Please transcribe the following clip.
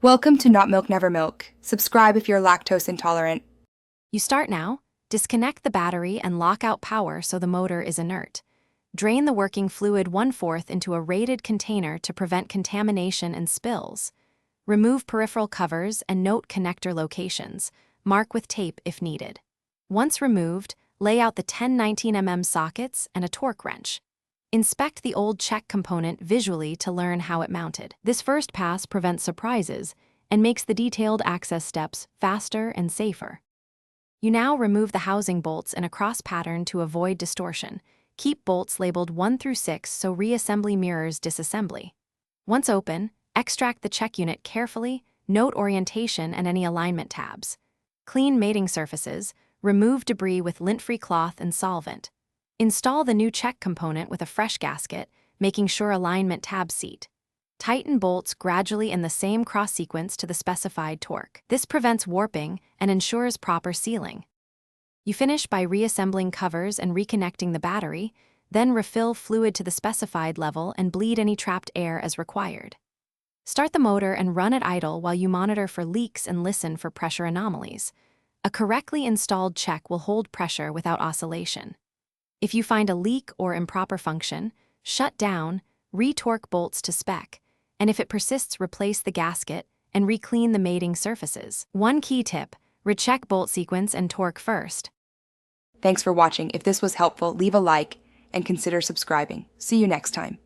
Welcome to Not Milk Never Milk. Subscribe if you're lactose intolerant. You start now. Disconnect the battery and lock out power so the motor is inert. Drain the working fluid 1/4 into a rated container to prevent contamination and spills. Remove peripheral covers and note connector locations. Mark with tape if needed. Once removed, lay out the 10-19 sockets and a torque wrench. Inspect the old check component visually to learn how it mounted. This first pass prevents surprises and makes the detailed access steps faster and safer. You now remove the housing bolts in a cross pattern to avoid distortion. Keep bolts labeled 1 through 6 so reassembly mirrors disassembly. Once open, extract the check unit carefully, note orientation and any alignment tabs. Clean mating surfaces, remove debris with lint-free cloth and solvent. Install the new check component with a fresh gasket, making sure alignment tabs seat. Tighten bolts gradually in the same cross-sequence to the specified torque. This prevents warping and ensures proper sealing. You finish by reassembling covers and reconnecting the battery, then refill fluid to the specified level and bleed any trapped air as required. Start the motor and run it idle while you monitor for leaks and listen for pressure anomalies. A correctly installed check will hold pressure without oscillation. If you find a leak or improper function, shut down, re-torque bolts to spec, and if it persists, replace the gasket and re-clean the mating surfaces. One key tip: recheck bolt sequence and torque first. Thanks for watching. If this was helpful, leave a like and consider subscribing. See you next time.